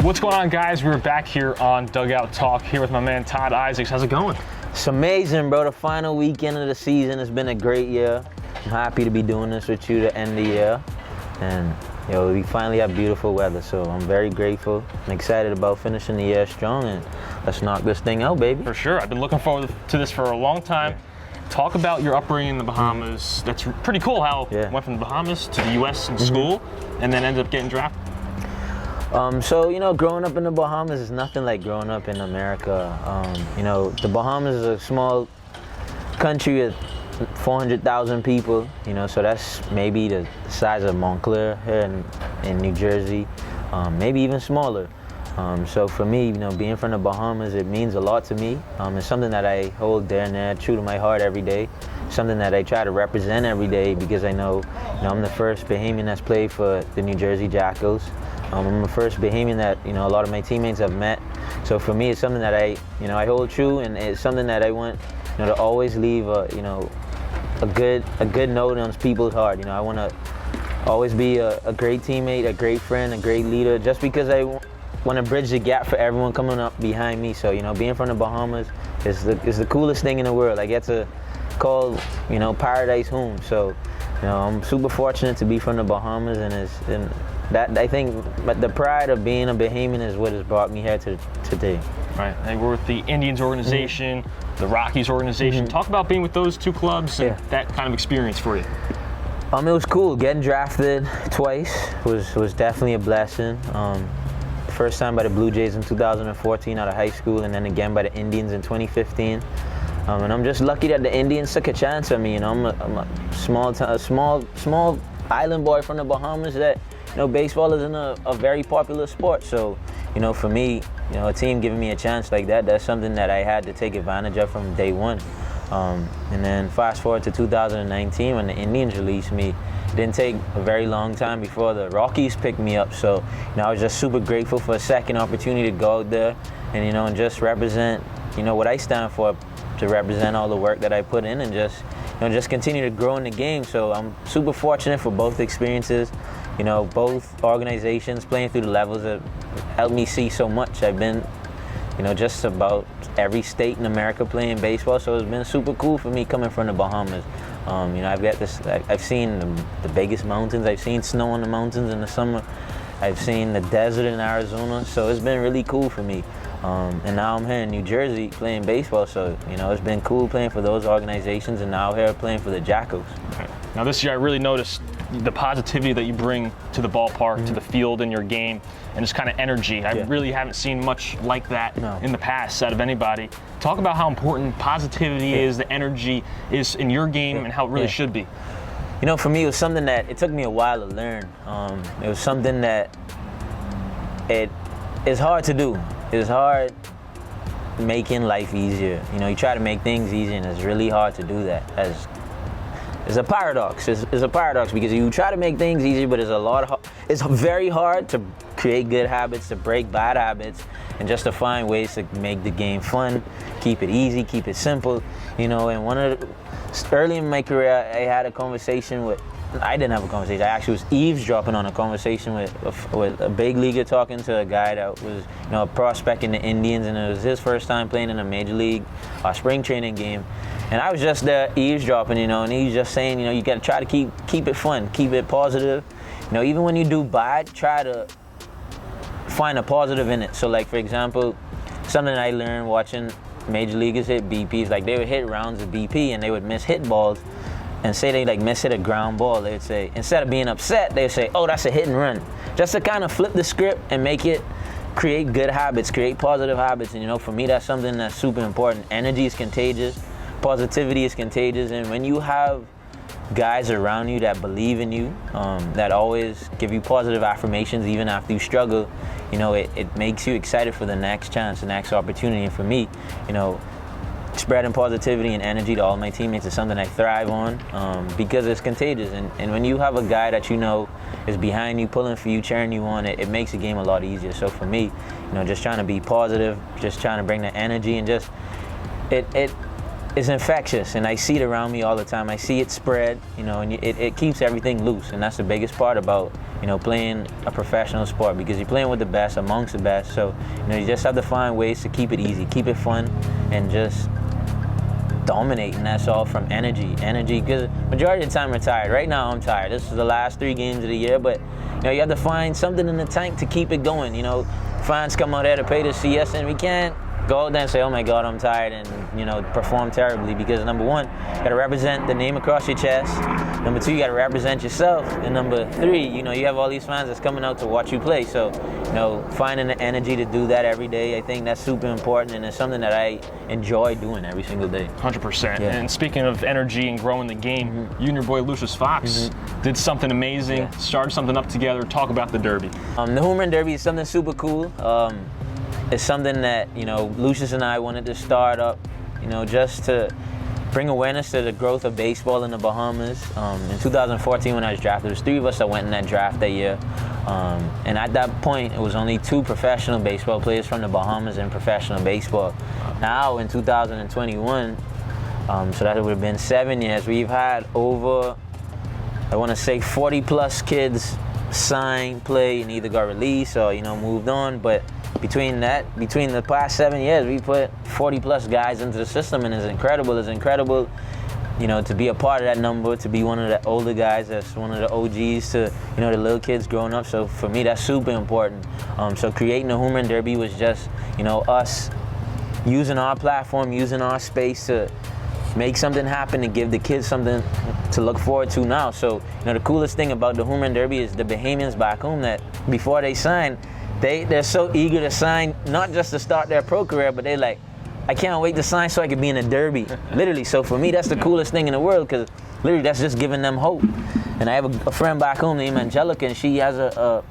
What's going on, guys? We're back here on Dugout Talk here with my man Todd Isaacs. How's it going? It's amazing, bro. The final weekend of the season has been a great year. I'm happy to be doing this with you to end the year. And, we finally have beautiful weather, so I'm very grateful. I'm excited about finishing the year strong, and let's knock this thing out, baby. For sure. I've been looking forward to this for a long time. Yeah. Talk about your upbringing in the Bahamas. That's pretty cool how it went from the Bahamas to the U.S. in school and then ended up getting drafted. Growing up in the Bahamas is nothing like growing up in America. The Bahamas is a small country with 400,000 people, so that's maybe the size of Montclair here in New Jersey, maybe even smaller. So for me, being from the Bahamas, it means a lot to me. It's something that I hold dear and near, true to my heart every day. Something that I try to represent every day because I know, I'm the first Bahamian that's played for the New Jersey Jackals. I'm the first Bahamian that a lot of my teammates have met. So for me, it's something that I hold true, and it's something that I want to always leave a good note on people's heart. I want to always be a great teammate, a great friend, a great leader, just because I want to bridge the gap for everyone coming up behind me. So being from the Bahamas is the coolest thing in the world. I get to call paradise home. So I'm super fortunate to be from the Bahamas, and that I think the pride of being a Bahamian is what has brought me here today. Right. And we're with the Indians organization, the Rockies organization. Talk about being with those two clubs and that kind of experience for you. It was cool. Getting drafted twice was definitely a blessing. First time by the Blue Jays in 2014 out of high school, and then again by the Indians in 2015. And I'm just lucky that the Indians took a chance on me. I'm a small island boy from the Bahamas that baseball isn't a very popular sport. So for me, a team giving me a chance like that's something that I had to take advantage of from day one. And then fast forward to 2019 when the Indians released me. It didn't take a very long time before the Rockies picked me up. So I was just super grateful for a second opportunity to go out there and just represent what I stand for, to represent all the work that I put in, and just continue to grow in the game. So I'm super fortunate for both experiences. Both organizations playing through the levels have helped me see so much. I've been, just about every state in America playing baseball, so it's been super cool for me coming from the Bahamas. I've seen the biggest mountains. I've seen snow on the mountains in the summer. I've seen the desert in Arizona, so it's been really cool for me. And now I'm here in New Jersey playing baseball, so it's been cool playing for those organizations, and now here playing for the Jackals. Right. Now this year I really noticed the positivity that you bring to the ballpark, to the field in your game, and this kind of energy. I really haven't seen much like that in the past out of anybody. Talk about how important positivity is, the energy is in your game, and how it really should be. For me, it was something that it took me a while to learn. It was something that it's hard to do. It's hard making life easier. You try to make things easier, and it's really hard to do that. It's a paradox. It's a paradox because you try to make things easier, but it's very hard to create good habits, to break bad habits, and just to find ways to make the game fun, keep it easy, keep it simple. And early in my career, I had a conversation with. I didn't have a conversation. I actually was eavesdropping on a conversation with a big leaguer, talking to a guy that was, a prospect in the Indians, and it was his first time playing in a major league spring training game. And I was just there eavesdropping, and he was just saying, you got to try to keep it fun, keep it positive. Even when you do bad, try to find a positive in it. So, like, for example, something I learned watching major leaguers hit BPs, like they would hit rounds of BP and they would miss hit balls. And say they miss hit a ground ball, they would say, instead of being upset, they would say, oh, that's a hit and run. Just to kind of flip the script and make it create good habits, create positive habits. And for me, that's something that's super important. Energy is contagious, positivity is contagious, and when you have guys around you that believe in you, that always give you positive affirmations even after you struggle, it makes you excited for the next chance, the next opportunity. And for me, spreading positivity and energy to all my teammates is something I thrive on because it's contagious. And when you have a guy that is behind you, pulling for you, cheering you on, it makes the game a lot easier. So for me, just trying to be positive, just trying to bring the energy, and just it is infectious, and I see it around me all the time. I see it spread, you know, and it keeps everything loose, and that's the biggest part about, you know, playing a professional sport, because you're playing with the best, amongst the best. So, you know, you just have to find ways to keep it easy, keep it fun, and just dominate, and that's all from energy, because majority of the time we're tired. Right now I'm tired. This is the last 3 games of the year, but you know, you have to find something in the tank to keep it going. You know, fans come out there to pay to see us, and we can't go out there and say, oh my God, I'm tired, and, you know, perform terribly, because number 1, you gotta represent the name across your chest. Number 2, you gotta represent yourself. And number 3, you know, you have all these fans that's coming out to watch you play. So, you know, finding the energy to do that every day, I think that's super important, and it's something that I enjoy doing every single day. 100%. Yeah. And speaking of energy and growing the game, you and your boy Lucius Fox did something amazing, started something up together. Talk about the Derby. The Home Run Derby is something super cool. It's something that, you know, Lucius and I wanted to start up, you know, just to bring awareness to the growth of baseball in the Bahamas. In 2014, when I was drafted, there was 3 of us that went in that draft that year. And at that point, it was only 2 professional baseball players from the Bahamas in professional baseball. Now, in 2021, so that would have been 7 years, we've had over, I want to say, 40 plus kids sign, play, and either got released or, you know, moved on. But between the past 7 years, we put 40 plus guys into the system, and it's incredible. It's incredible, you know, to be a part of that number, to be one of the older guys, that's one of the OGs, to, you know, the little kids growing up. So for me, that's super important. So creating the Home Run Derby was just, you know, us using our platform, using our space to make something happen and give the kids something to look forward to now. So, you know, the coolest thing about the Home Run Derby is the Bahamians back home, that before they sign, they're so eager to sign, not just to start their pro career, but they're like, I can't wait to sign so I can be in a derby. Literally. So for me, that's the coolest thing in the world, because literally that's just giving them hope. And I have a friend back home named Angelica, and she has a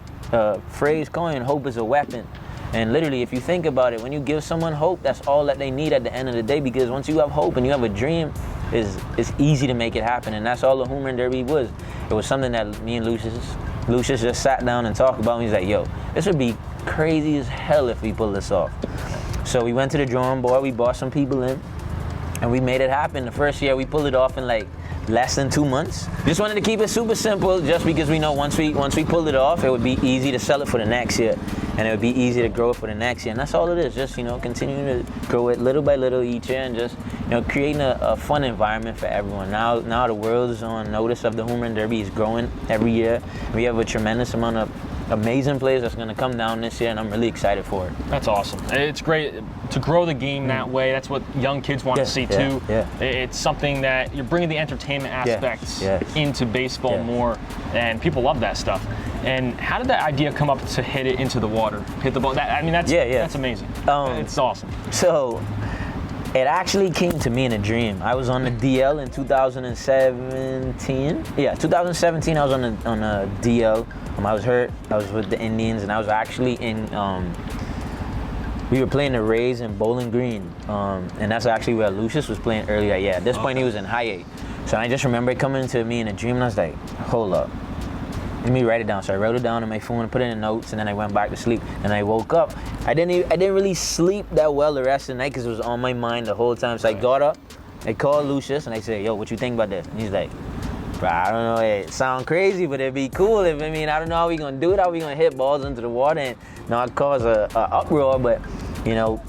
phrase coined, hope is a weapon. And literally, if you think about it, when you give someone hope, that's all that they need at the end of the day, because once you have hope and you have a dream, it's easy to make it happen. And that's all the Home Run Derby was. It was something that me and Lucius just sat down and talked about, and he's like, yo, this would be crazy as hell if we pull this off. So we went to the drawing board, we brought some people in, and we made it happen. The first year we pulled it off in like less than 2 months. Just wanted to keep it super simple, just because we know once we pulled it off, it would be easy to sell it for the next year, and it would be easy to grow it for the next year. And that's all it is, just, you know, continuing to grow it little by little each year, and just, you know, creating a fun environment for everyone. Now the world is on notice of the Home Run Derby. Is growing every year. We have a tremendous amount of amazing players that's going to come down this year, and I'm really excited for it. That's awesome. It's great to grow the game that way. That's what young kids want to see too. It's something that you're bringing the entertainment aspects into baseball more, and people love that stuff. And how did that idea come up to hit it into the water, hit the ball? That's amazing. It's awesome. So it actually came to me in a dream. I was on the DL in 2017. Yeah, 2017 I was on a DL. I was hurt. I was with the Indians, and I was actually in, we were playing the Rays in Bowling Green. And that's actually where Lucius was playing earlier. Yeah, at this point he was in high A. So I just remember it coming to me in a dream, and I was like, hold up. Let me write it down. So I wrote it down on my phone, put it in notes, and then I went back to sleep. And I woke up. I didn't really sleep that well the rest of the night, because it was on my mind the whole time. So I got up, I called Lucius, and I said, yo, what you think about this? And he's like, bro, I don't know, it sounds crazy, but it'd be cool if, I don't know how we gonna do it, how we gonna hit balls into the water and not cause a uproar, but, you know,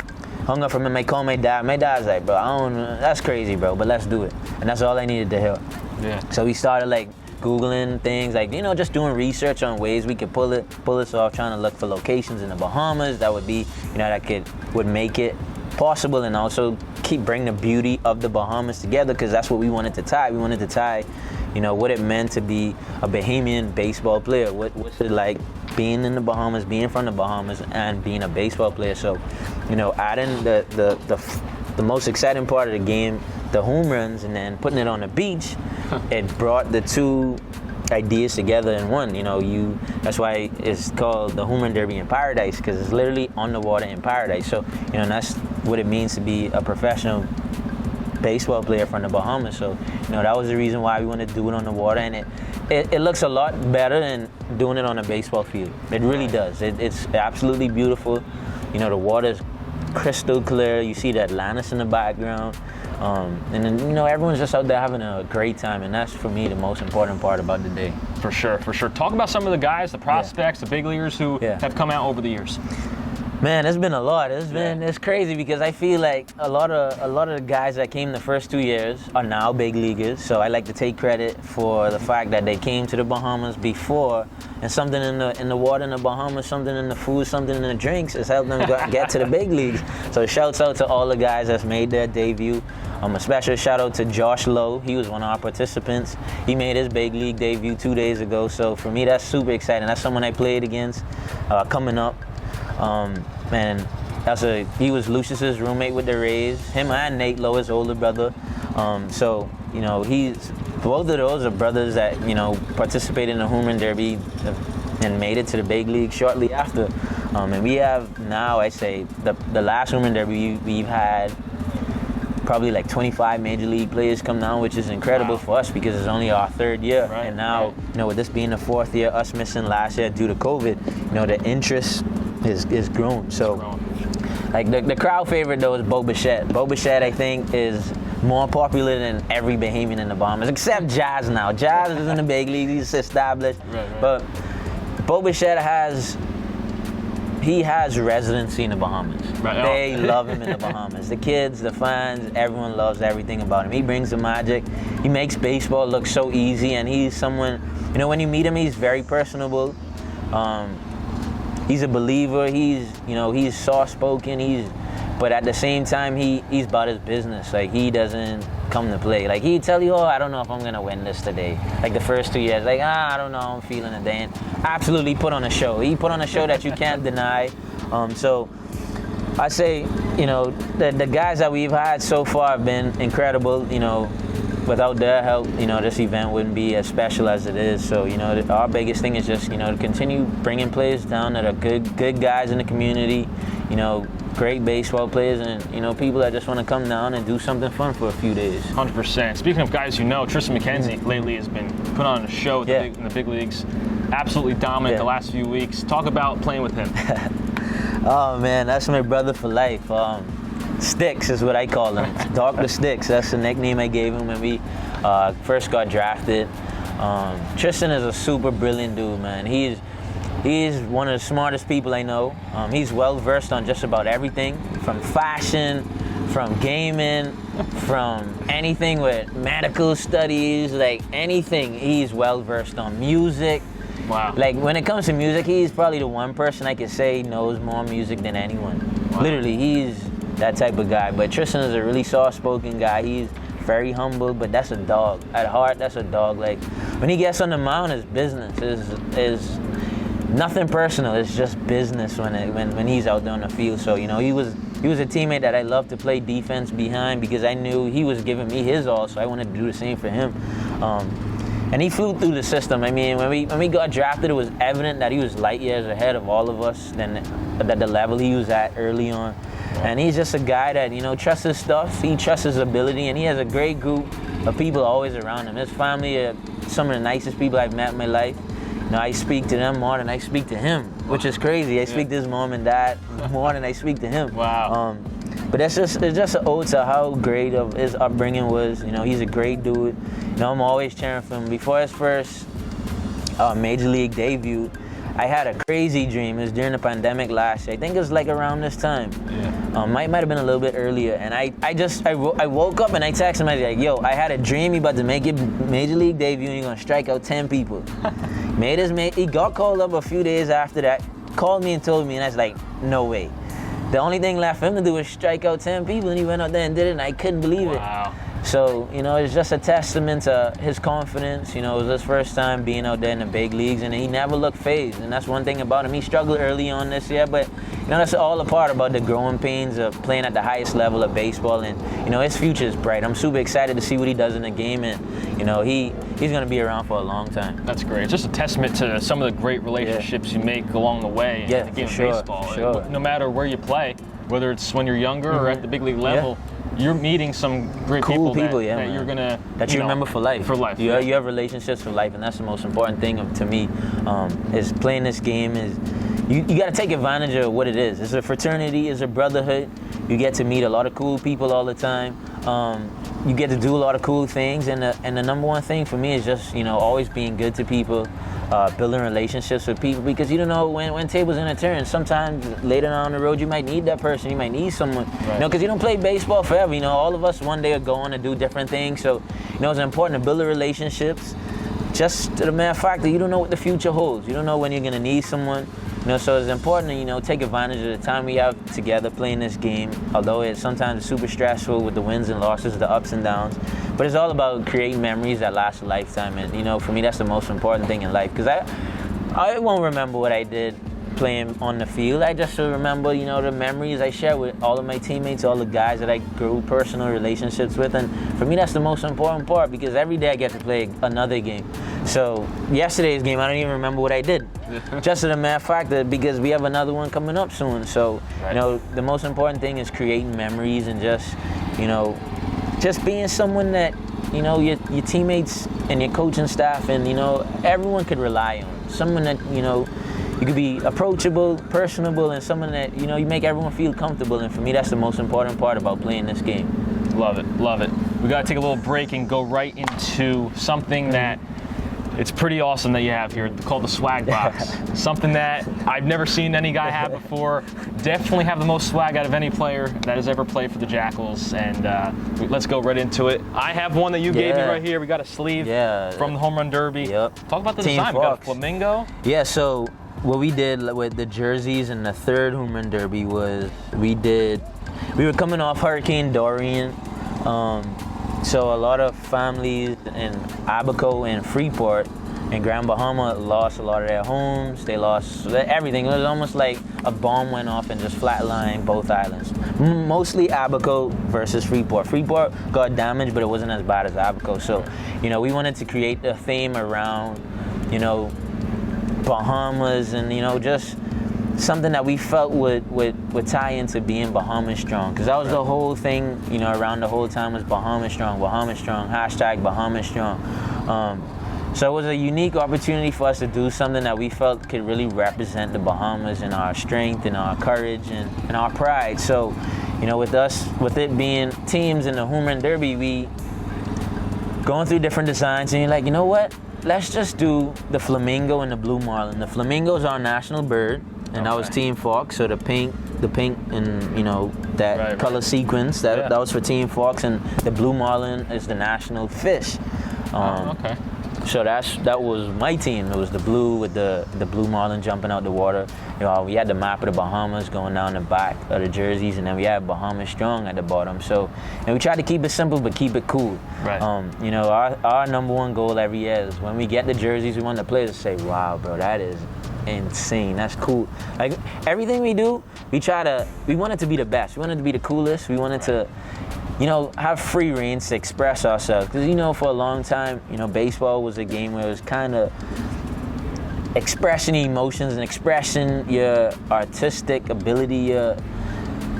hung up from him, I called my dad. My dad's like, bro, I don't know, that's crazy, bro, but let's do it. And that's all I needed to hear. Yeah. So we started like Googling things, like, you know, just doing research on ways we could pull this off, trying to look for locations in the Bahamas that would be, you know, that would make it possible, and also bring the beauty of the Bahamas together, because that's what we wanted to tie. We wanted to tie, you know, what it meant to be a Bahamian baseball player. What's it like being in the Bahamas, being from the Bahamas, and being a baseball player. So, you know, adding the most exciting part of the game, the home runs, and then putting it on the beach, it brought the two ideas together in one. You know, that's why it's called the Home Run Derby in Paradise, because it's literally on the water in paradise. So, you know, and that's what it means to be a professional baseball player from the Bahamas. So, you know, that was the reason why we wanted to do it on the water, and it looks a lot better than doing it on a baseball field. It really does. It's absolutely beautiful. You know, the water's crystal clear. You see the Atlantis in the background. And then, you know, everyone's just out there having a great time, and that's, for me, the most important part about the day. For sure, for sure. Talk about some of the guys, the prospects, the big leaguers who have come out over the years. Man, it's been a lot. It's crazy because I feel like a lot of the guys that came the first 2 years are now big leaguers. So I like to take credit for the fact that they came to the Bahamas before, and something in the water in the Bahamas, something in the food, something in the drinks has helped them get to the big leagues. So shouts out to all the guys that's made their debut. A special shout out to Josh Lowe. He was one of our participants. He made his big league debut 2 days ago. So for me, that's super exciting. That's someone I played against coming up. Man, he was Lucius's roommate with the Rays. Him and Nate Lowe, his older brother. So, you know, both of those are brothers that, you know, participated in the home run derby and made it to the big league shortly after. And we have now, I say, the last home run derby we've had probably like 25 major league players come down, which is incredible for us because it's only our third year. Right, and now, you know, with this being the fourth year, us missing last year due to COVID, you know, the interest is grown. So, like the crowd favorite though is Bo Bichette. Bo Bichette, I think, is more popular than every Bahamian in the Bahamas, except Jazz now. Jazz is in the big league, he's established. Right. But Bo Bichette has residency in the Bahamas. Right. They love him in the Bahamas. The kids, the fans, everyone loves everything about him. He brings the magic. He makes baseball look so easy, and he's someone, you know, when you meet him, he's very personable. He's a believer. He's soft-spoken. But at the same time, he's about his business. Like, he doesn't come to play. Like, he'd tell you, I don't know if I'm going to win this today. Like, the first 2 years. Like, I don't know, I'm feeling it. And absolutely put on a show. He put on a show that you can't deny. So I say, you know, the guys that we've had so far have been incredible. You know, without their help, you know, this event wouldn't be as special as it is. So, you know, our biggest thing is just, you know, to continue bringing players down that are good guys in the community, you know, great baseball players, and, you know, people that just want to come down and do something fun for a few days. 100%. Speaking of guys you know, Tristan Mckenzie lately has been put on a show in the big leagues. Absolutely dominant the last few weeks. Talk about playing with him. Oh, man, that's my brother for life. Sticks is what I call him. Dr. Sticks, that's the nickname I gave him when we first got drafted. Tristan is a super brilliant dude, man. He's one of the smartest people I know. He's well versed on just about everything, from fashion, from gaming, from anything with medical studies, like anything. He's well versed on music. Wow. Like, when it comes to music, he's probably the one person I could say knows more music than anyone. Wow. Literally, he's that type of guy. But Tristan is a really soft-spoken guy. He's very humble, but that's a dog. At heart, that's a dog. Like, when he gets on the mound, it's business. Is nothing personal. It's just business when he's out there on the field. So, you know, he was a teammate that I loved to play defense behind because I knew he was giving me his all, so I wanted to do the same for him. And he flew through the system. I mean, when we got drafted, it was evident that he was light years ahead of all of us than at the level he was at early on. And he's just a guy that, you know, trusts his stuff. He trusts his ability, and he has a great group of people always around him. His family are some of the nicest people I've met in my life. You know, I speak to them more than I speak to him, which is crazy. I speak to his mom and dad more than I speak to him. Wow. But it's just an ode to how great of his upbringing was. You know, he's a great dude. You know, I'm always cheering for him. Before his first major league debut, I had a crazy dream. It was during the pandemic last year. I think it was like around this time. Yeah. Might have been a little bit earlier. And I woke up and I texted him. I was like, yo, I had a dream. You about to make your major league debut and you're going to strike out 10 people. He got called up a few days after that, called me and told me, and I was like, no way. The only thing left for him to do was strike out 10 people, and he went out there and did it, and I couldn't believe it. Wow. So, you know, it's just a testament to his confidence. You know, it was his first time being out there in the big leagues, and he never looked phased. And that's one thing about him. He struggled early on this year, but, you know, that's all a part about the growing pains of playing at the highest level of baseball. And, you know, his future is bright. I'm super excited to see what he does in the game, and, you know, he's going to be around for a long time. That's great. It's just a testament to some of the great relationships you make along the way in the game of baseball. Sure. No matter where you play, whether it's when you're younger or at the big league level, you're meeting some great cool people that you're gonna you remember for life. For life, you have relationships for life, and that's the most important thing to me. Is playing this game is you got to take advantage of what it is. It's a fraternity, it's a brotherhood. You get to meet a lot of cool people all the time. You get to do a lot of cool things, and the number one thing for me is just, you know, always being good to people, building relationships with people, because you don't know when tables gonna turn. Sometimes later down the road you might need that person, you might need someone, you know, because you don't play baseball forever. You know, all of us one day are going to do different things, so you know it's important to build the relationships. Just to the matter of fact that you don't know what the future holds. You don't know when you're gonna need someone. You know, so it's important to, you know, take advantage of the time we have together playing this game, although it's sometimes super stressful with the wins and losses, the ups and downs. But it's all about creating memories that last a lifetime. And, you know, for me, that's the most important thing in life. Because I won't remember what I did playing on the field. I just remember, you know, the memories I share with all of my teammates, all the guys that I grew personal relationships with. And for me, that's the most important part, because every day I get to play another game. So yesterday's game, I don't even remember what I did. Just as a matter of fact, that because we have another one coming up soon. So, you know, the most important thing is creating memories and just, you know, just being someone that, you know, your teammates and your coaching staff and, you know, everyone could rely on. Someone that, you know, you could be approachable, personable, and someone that, you know, you make everyone feel comfortable. And for me, that's the most important part about playing this game. Love it, love it. We got to take a little break and go right into something that it's pretty awesome that you have here, called the swag box. Something that I've never seen any guy have before. Definitely have the most swag out of any player that has ever played for the Jackals. And let's go right into it. I have one that you gave me right here. We got a sleeve from the Home Run Derby. Yep. Talk about the Team design. Fox. We got a flamingo. Yeah, so what we did with the jerseys and the third Home Run Derby was we were coming off Hurricane Dorian. So a lot of families in Abaco and Freeport and Grand Bahama lost a lot of their homes. They lost everything. It was almost like a bomb went off and just flatlined both islands. Mostly Abaco versus Freeport. Freeport got damaged, but it wasn't as bad as Abaco. So, you know, we wanted to create a theme around, you know, Bahamas and, you know, just something that we felt would tie into being Bahamas strong, because that was the whole thing, you know, around the whole time was Bahamas strong, hashtag Bahamas strong. So it was a unique opportunity for us to do something that we felt could really represent the Bahamas and our strength and our courage and our pride. So, you know, with it being teams in the Home Run Derby, we going through different designs, and you're like, you know what? Let's just do the flamingo and the blue marlin. The flamingo is our national bird, and that was Team Fox. So the pink, and, you know, that color sequence that was for Team Fox, and the blue marlin is the national fish. So that was my team. It was the blue with the blue marlin jumping out the water. You know, we had the map of the Bahamas going down the back of the jerseys, and then we had Bahamas strong at the bottom. So, and we tried to keep it simple but keep it cool. Right. You know, our number one goal every year is when we get the jerseys, we want the players to say, "Wow, bro, that is insane. That's cool." Like everything we do, we want it to be the best. We want it to be the coolest. We want it to, you know, have free reign to express ourselves. Because, you know, for a long time, you know, baseball was a game where it was kind of expressing emotions and expressing your artistic ability,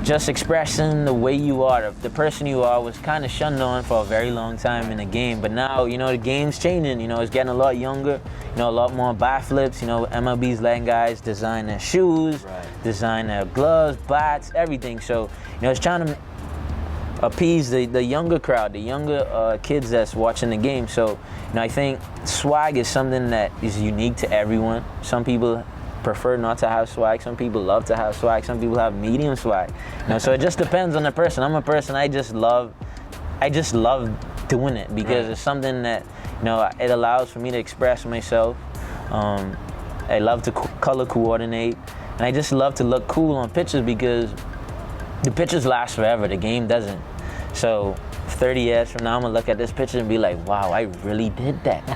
just expressing the way you are, the person you are, was kind of shunned on for a very long time in the game. But now, you know, the game's changing. You know, it's getting a lot younger. You know, a lot more bat flips. You know, MLB's letting guys design their shoes, design their gloves, bats, everything. So, you know, it's trying to appease the younger crowd, the younger kids that's watching the game. So, you know, I think swag is something that is unique to everyone. Some people prefer not to have swag. Some people love to have swag. Some people have medium swag. You know, so it just depends on the person. I'm a person, I just love doing it because it's something that, you know, it allows for me to express myself. I love to color coordinate, and I just love to look cool on pitches because the pitches last forever. The game doesn't. So 30 years from now, I'm gonna look at this picture and be like, wow, I really did that.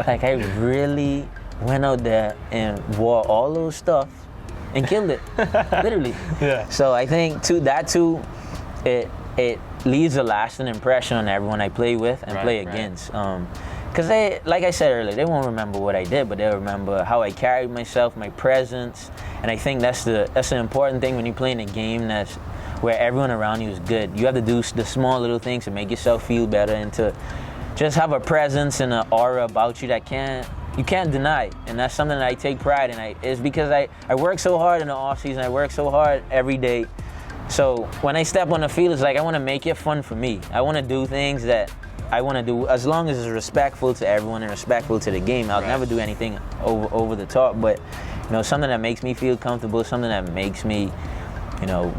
Like, I really went out there and wore all those stuff and killed it, literally. Yeah. So I think it leaves a lasting impression on everyone I play with and play against. Because they, like I said earlier, they won't remember what I did, but they'll remember how I carried myself, my presence. And I think that's an important thing when you're playing a game that's where everyone around you is good. You have to do the small little things to make yourself feel better and to just have a presence and an aura about you that you can't deny. And that's something that I take pride in. It's because I work so hard in the off season. I work so hard every day So when I step on the field, it's like I want to make it fun for me. I want to do things that I want to do as long as it's respectful to everyone and respectful to the game. I'll never do anything over the top, but something that makes me feel comfortable, something that makes me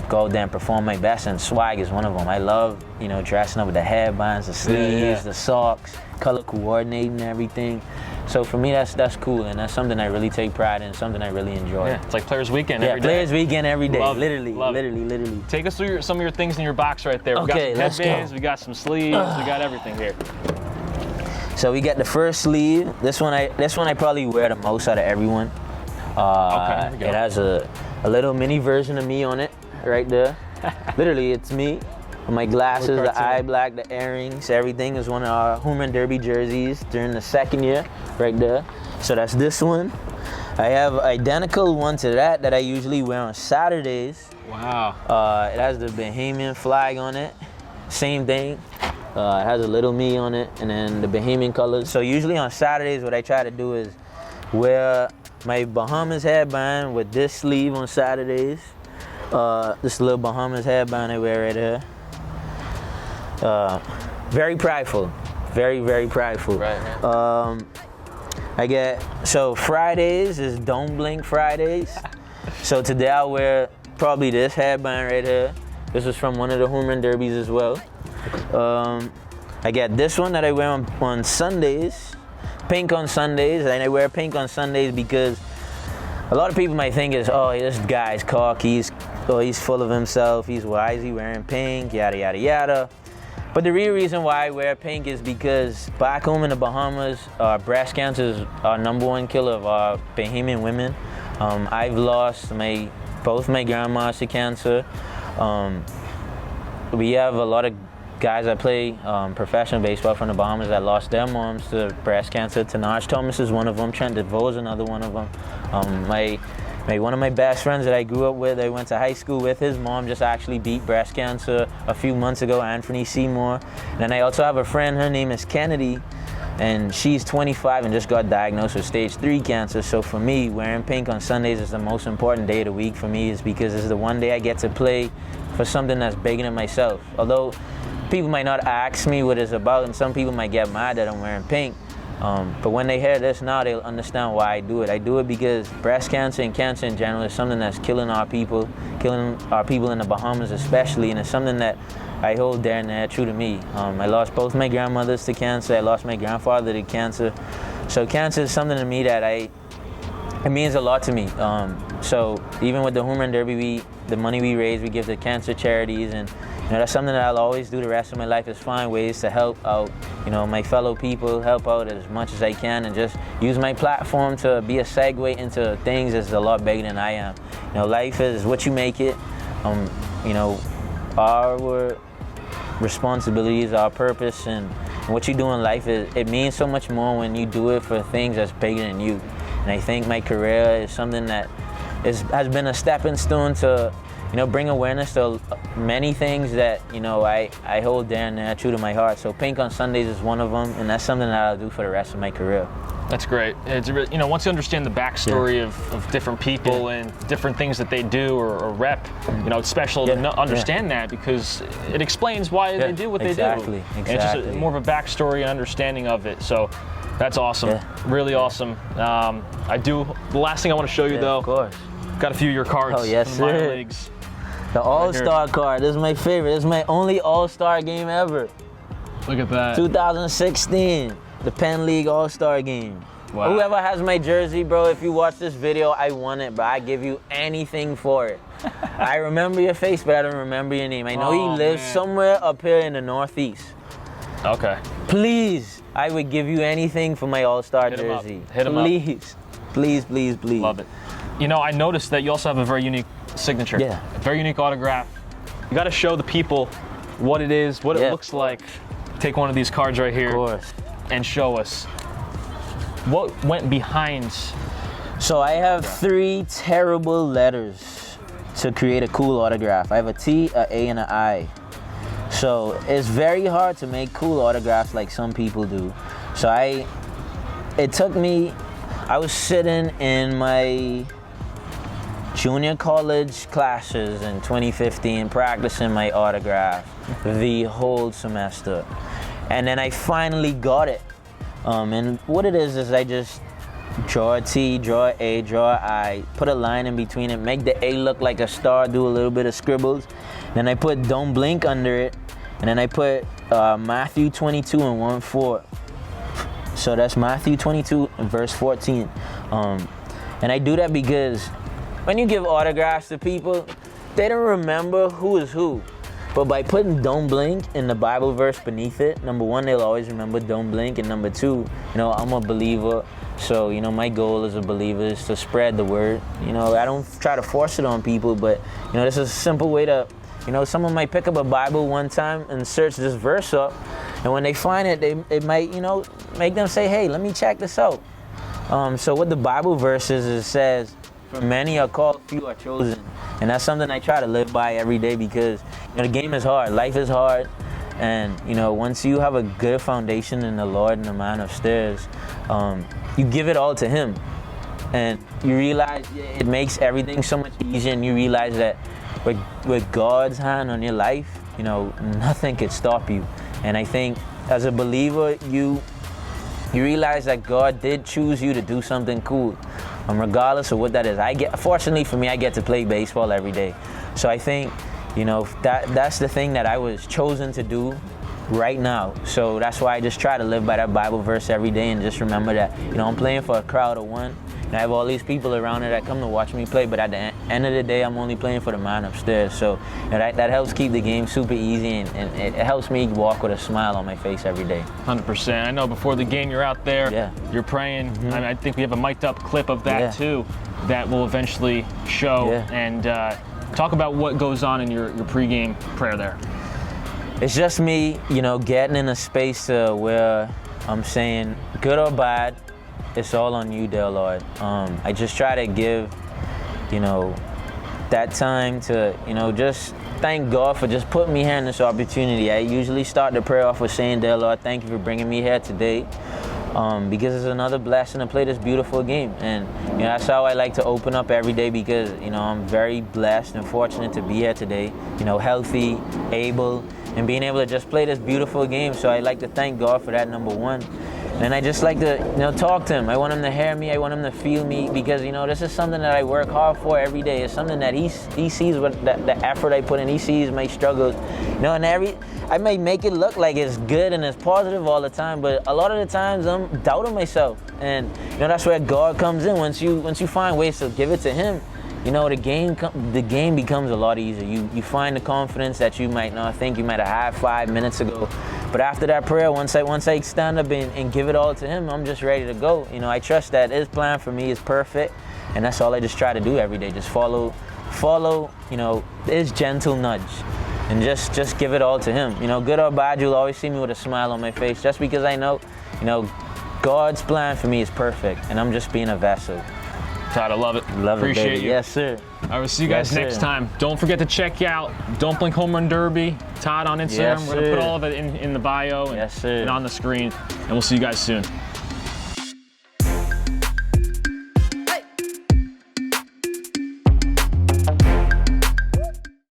go out there and perform my best, and swag is one of them. I love, dressing up with the headbands, the sleeves, the socks, color coordinating and everything. So for me, that's cool, and that's something I really take pride in, something I really enjoy. Yeah, it's like Players Weekend every day. Players Weekend every day, Love literally. Take us through some of your things in your box right there. Okay, we got some headbands, we got some sleeves, we got everything here. So we got the first sleeve. This one I probably wear the most out of everyone. Okay, here we go. It has a little mini version of me on it, right there. Literally, it's me. My glasses, the eye black, the earrings, everything is one of our home run derby jerseys during the second year, right there. So that's this one. I have an identical one to that I usually wear on Saturdays. Wow. It has the Bahamian flag on it. Same thing. It has a little me on it, and then the Bahamian colors. So usually on Saturdays, what I try to do is wear my Bahamas headband with this sleeve on Saturdays. This little Bahamas headband I wear right here. Very prideful, very prideful. Right. So Fridays is Don't Blink Fridays. So today I'll wear probably this headband right here. This is from one of the home run derbies as well. I got this one that I wear on Sundays, pink on Sundays, and I wear pink on Sundays because a lot of people might think this guy's cocky, he's full of himself, why is he wearing pink, yada yada yada. But the real reason why I wear pink is because back home in the Bahamas, breast cancer is our #1 killer of our Bahamian women. I've lost both my grandmas to cancer. We have a lot of guys that play professional baseball from the Bahamas that lost their moms to breast cancer. Tanaj Thomas is one of them. Trent DeVoe is another one of them. One of my best friends that I grew up with, I went to high school with, his mom just actually beat breast cancer a few months ago, Anthony Seymour. And then I also have a friend, her name is Kennedy, and she's 25 and just got diagnosed with stage 3 cancer. So for me, wearing pink on Sundays is the most important day of the week for me, is because it's the one day I get to play for something that's bigger than myself. Although people might not ask me what it's about, and some people might get mad that I'm wearing pink. But when they hear this now, they'll understand why I do it. I do it because breast cancer and cancer in general is something that's killing our people in the Bahamas especially, and it's something that I hold dear and near true to me. I lost both my grandmothers to cancer. I lost my grandfather to cancer. So cancer is something to me that it means a lot to me. So even with the home run derby, the money we raise, we give to cancer charities, and that's something that I'll always do the rest of my life, is find ways to help out, my fellow people, help out as much as I can, and just use my platform to be a segue into things that's a lot bigger than I am. Life is what you make it. Our responsibilities, our purpose, and what you do in life, it means so much more when you do it for things that's bigger than you. And I think my career is something that has been a stepping stone to bring awareness to many things that I hold dear and near true to my heart. So pink on Sundays is one of them, and that's something that I'll do for the rest of my career. That's great. It's really, once you understand the backstory of different people and different things that they do or rep, it's special to understand that, because it explains why they do what they do. Exactly. And it's just more of a backstory and understanding of it. So that's awesome. Really awesome. The last thing I want to show you though. Of course. Got a few of your cards. Oh yes, from the minor sir. leagues. The All-Star card. This is my favorite. This is my only All-Star game ever. Look at that. 2016, the Penn League All-Star game. Wow. Whoever has my jersey, bro, if you watch this video, I won it, bro. I give you anything for it. I remember your face, but I don't remember your name. I know you live somewhere up here in the Northeast. Okay. Please, I would give you anything for my All-Star jersey. Hit him up. Please. Love it. I noticed that you also have a very unique signature. Yeah. A very unique autograph. You got to show the people what it is, what it looks like. Take one of these cards right here. Of course. And show us what went behind. So I have 3 terrible letters to create a cool autograph. I have a T, a A, and an I. So it's very hard to make cool autographs like some people do. So I was sitting in my junior college classes in 2015, practicing my autograph the whole semester. And then I finally got it. And what it is I just draw a T, draw an A, draw an I, put a line in between it, make the A look like a star, do a little bit of scribbles. Then I put don't blink under it. And then I put Matthew 22 and 1-4. So that's Matthew 22 and verse 14. And I do that because when you give autographs to people, they don't remember who is who. But by putting don't blink in the Bible verse beneath it, number one, they'll always remember don't blink. And number two, I'm a believer. So, my goal as a believer is to spread the word. I don't try to force it on people, but, this is a simple way to, someone might pick up a Bible one time and search this verse up. And when they find it, it might, make them say, hey, let me check this out. So what the Bible verse is, it says, for many are called, few are chosen. And that's something I try to live by every day because, the game is hard, life is hard. And, once you have a good foundation in the Lord and the man upstairs, you give it all to him. And you realize it makes everything so much easier, and you realize that with God's hand on your life, nothing could stop you. And I think as a believer, you realize that God did choose you to do something cool, regardless of what that is. Fortunately for me, I get to play baseball every day. So I think, that's the thing that I was chosen to do right now. So that's why I just try to live by that Bible verse every day and just remember that, I'm playing for a crowd of one. And I have all these people around it that come to watch me play, but at the end of the day, I'm only playing for the man upstairs. So that helps keep the game super easy, and it helps me walk with a smile on my face every day. 100%. I know before the game you're out there, you're praying. Mm-hmm. I think we have a mic'd up clip of that too that will eventually show. And talk about what goes on in your pregame prayer there. It's just me, getting in a space where I'm saying, good or bad, it's all on you, dear Lord. I just try to give, that time to, just thank God for just putting me here in this opportunity. I usually start the prayer off with saying, dear Lord, thank you for bringing me here today, because it's another blessing to play this beautiful game. And, that's how I like to open up every day because, I'm very blessed and fortunate to be here today, healthy, able, and being able to just play this beautiful game. So I like to thank God for that, number one. And I just like to, talk to him. I want him to hear me. I want him to feel me because, this is something that I work hard for every day. It's something that he sees what the effort I put in. He sees my struggles, and I may make it look like it's good and it's positive all the time, but a lot of the times I'm doubting myself. And, that's where God comes in. Once you find ways to give it to him, the game becomes a lot easier. You find the confidence that you might not think you might have had 5 minutes ago. But after that prayer, once I stand up and give it all to him, I'm just ready to go. I trust that his plan for me is perfect, and that's all I just try to do every day. Just follow, his gentle nudge, and just give it all to him. Good or bad, you'll always see me with a smile on my face, just because I know, God's plan for me is perfect, and I'm just being a vessel. Todd, I love it. Appreciate it, you. Yes, sir. I will see you guys next time. Don't forget to check out Don't Blink Home Run Derby, Todd on Instagram. We're going to put all of it in the bio and on the screen. And we'll see you guys soon.